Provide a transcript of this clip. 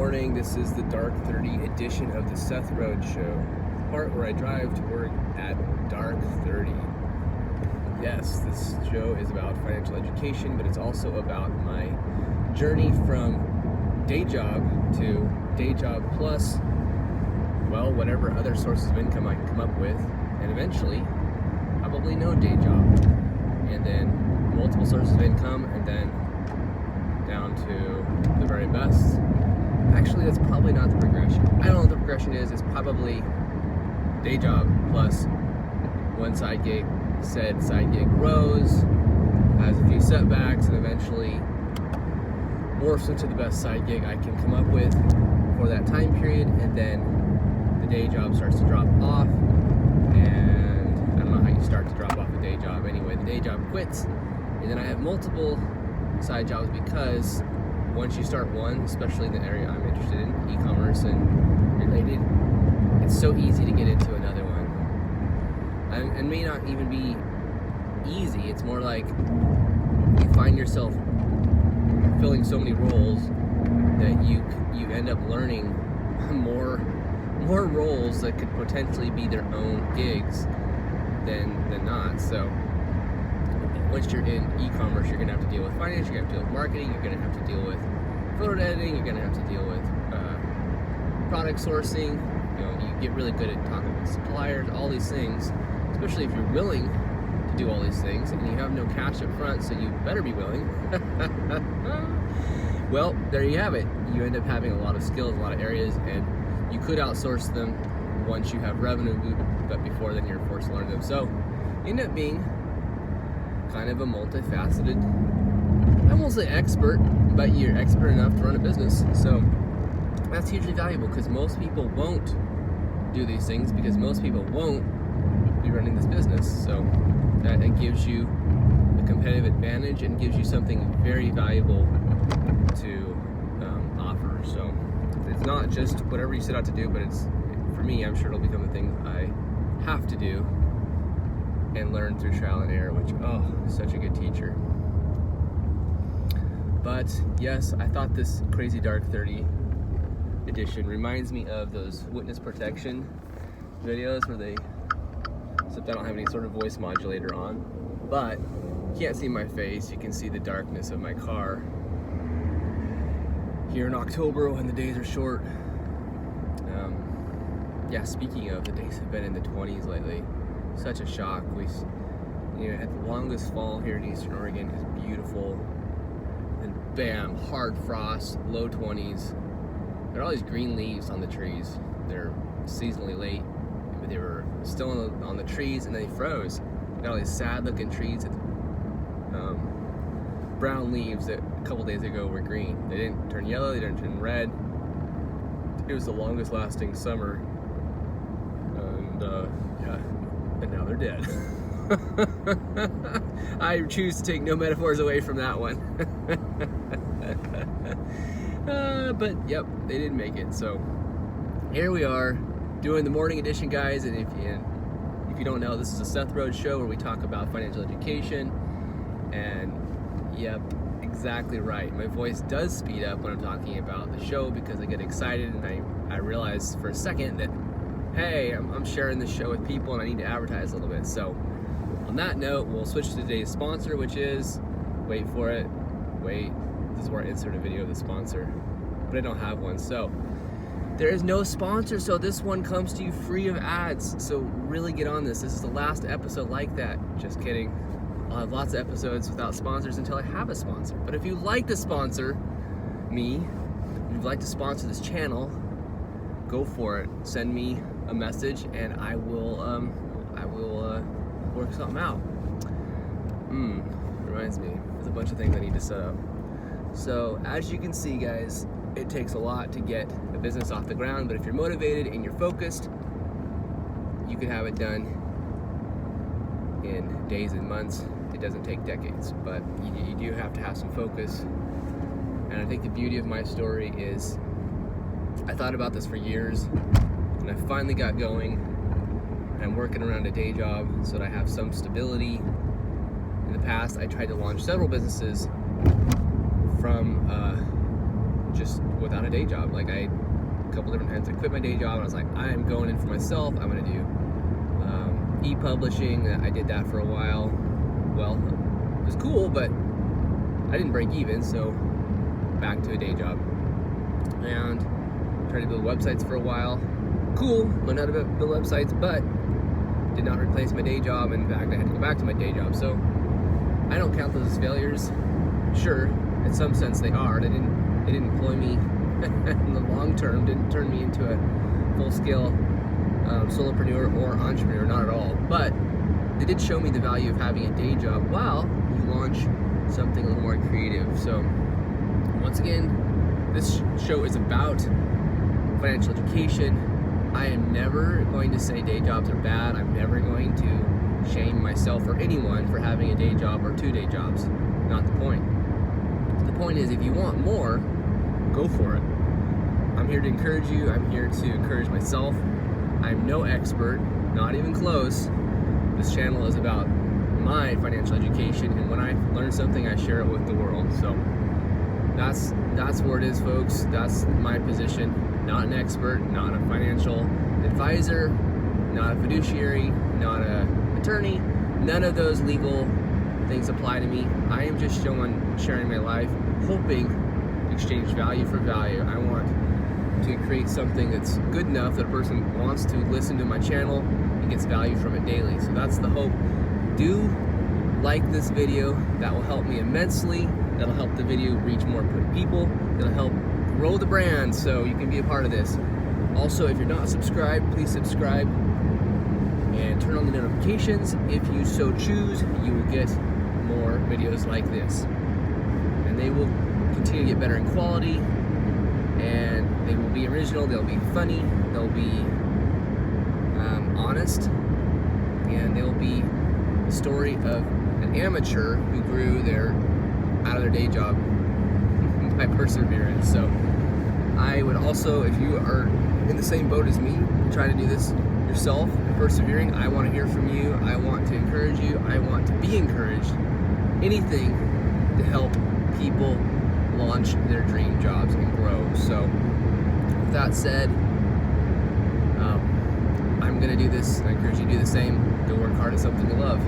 morning. This is the Dark 30 edition of the Seth Rhodes Show, the part where I drive to work at dark 30. Yes, this show is about financial education, but it's also about my journey from day job to day job plus, well, whatever other sources of income I can come up with, and eventually, probably no day job, and then multiple sources of income, and then down to the very best. Actually, that's probably not the progression. I don't know what the progression is. It's probably day job plus one side gig. Said side gig grows, has a few setbacks, and eventually morphs into the best side gig I can come up with for that time period, and then the day job starts to drop off, and I don't know how you start to drop off a day job. Anyway, the day job quits, and then I have multiple side jobs because once you start one, especially in the area I'm interested in, e-commerce and related, it's so easy to get into another one. And may not even be easy. It's more like you find yourself filling so many roles that you end up learning more roles that could potentially be their own gigs than not. So once you're in e-commerce, you're gonna have to deal with finance, you're gonna have to deal with marketing, you're gonna have to deal with photo editing, you're gonna have to deal with product sourcing. You know, you get really good at talking with suppliers, all these things. Especially if you're willing to do all these things and you have no cash up front, so you better be willing. Well, there you have it. You end up having a lot of skills, a lot of areas, and you could outsource them once you have revenue, but before then you're forced to learn them. So you end up being kind of a multifaceted, I won't say expert, but you're expert enough to run a business. So that's hugely valuable because most people won't do these things because most people won't be running this business. So that it gives you a competitive advantage and gives you something very valuable to offer. So it's not just whatever you set out to do, but it's, for me, I'm sure it'll become a thing I have to do and learn through trial and error, which, oh, such a good teacher. But yes, I thought this crazy Dark 30 edition reminds me of those witness protection videos where they, except I don't have any sort of voice modulator on, but you can't see my face, you can see the darkness of my car. Here in October when the days are short. Yeah, speaking of, the days have been in the 20s lately. Such a shock. We had the longest fall here in Eastern Oregon. It's beautiful. And bam, hard frost, low 20s. There are all these green leaves on the trees. They're seasonally late, but they were still on the trees, and they froze. Got all these sad looking trees with brown leaves that a couple days ago were green. They didn't turn yellow, they didn't turn red. It was the longest lasting summer, and and now they're dead. I choose to take no metaphors away from that one. But yep, they didn't make it. So here we are doing the morning edition, guys. And if you don't know, this is a Seth Rhodes Show where we talk about financial education. And yep, exactly right. My voice does speed up when I'm talking about the show because I get excited and I realize for a second that, hey, I'm sharing this show with people and I need to advertise a little bit. So on that note, we'll switch to today's sponsor, which is, wait for it, this is where I insert a video of the sponsor, but I don't have one. So there is no sponsor, so this one comes to you free of ads. So really get on this. This is the last episode like that. Just kidding. I'll have lots of episodes without sponsors until I have a sponsor. But if you'd like to sponsor me, if you'd like to sponsor this channel, go for it. Send me a message and I will work something out. Reminds me, there's a bunch of things I need to set up. So as you can see, guys, it takes a lot to get a business off the ground, but if you're motivated and you're focused, you can have it done in days and months. It doesn't take decades, but you do have to have some focus. And I think the beauty of my story is I thought about this for years, and I finally got going, and I'm working around a day job so that I have some stability. In the past, I tried to launch several businesses from just just without a day job. Like a couple different times I quit my day job and I was like, I am going in for myself. I'm going to do e-publishing. I did that for a while. Well, it was cool, but I didn't break even, so back to a day job. And tried to build websites for a while. Cool, learned how to build websites, but did not replace my day job. In fact, I had to go back to my day job. So I don't count those as failures. Sure, in some sense they are. They didn't employ me in the long term, didn't turn me into a full-scale solopreneur or entrepreneur, not at all. But they did show me the value of having a day job while you launch something a little more creative. So once again, this show is about financial education. I am never going to say day jobs are bad. I'm never going to shame myself or anyone for having a day job or 2 day jobs. Not the point. The point is, if you want more, go for it. I'm here to encourage you. I'm here to encourage myself. I'm no expert, not even close. This channel is about my financial education, and when I learn something, I share it with the world. So that's where it is, folks. That's my position. Not an expert, not a financial advisor, not a fiduciary, not an attorney. None of those legal things apply to me. I am just sharing my life, hoping to exchange value for value. I want to create something that's good enough that a person wants to listen to my channel and gets value from it daily. So that's the hope. Do like this video. That will help me immensely. That'll help the video reach more people. It'll help grow the brand so you can be a part of this. Also, if you're not subscribed, please subscribe and turn on the notifications. If you so choose, you will get more videos like this. And they will continue to get better in quality, and they will be original, they'll be funny, they'll be honest, and they'll be the story of an amateur who grew out of their day job by perseverance. So I would also, if you are in the same boat as me, trying to do this yourself and persevering, I want to hear from you. I want to encourage you. I want to be encouraged. Anything to help people launch their dream jobs and grow. So with that said, I'm going to do this. I encourage you to do the same. Go work hard at something you love.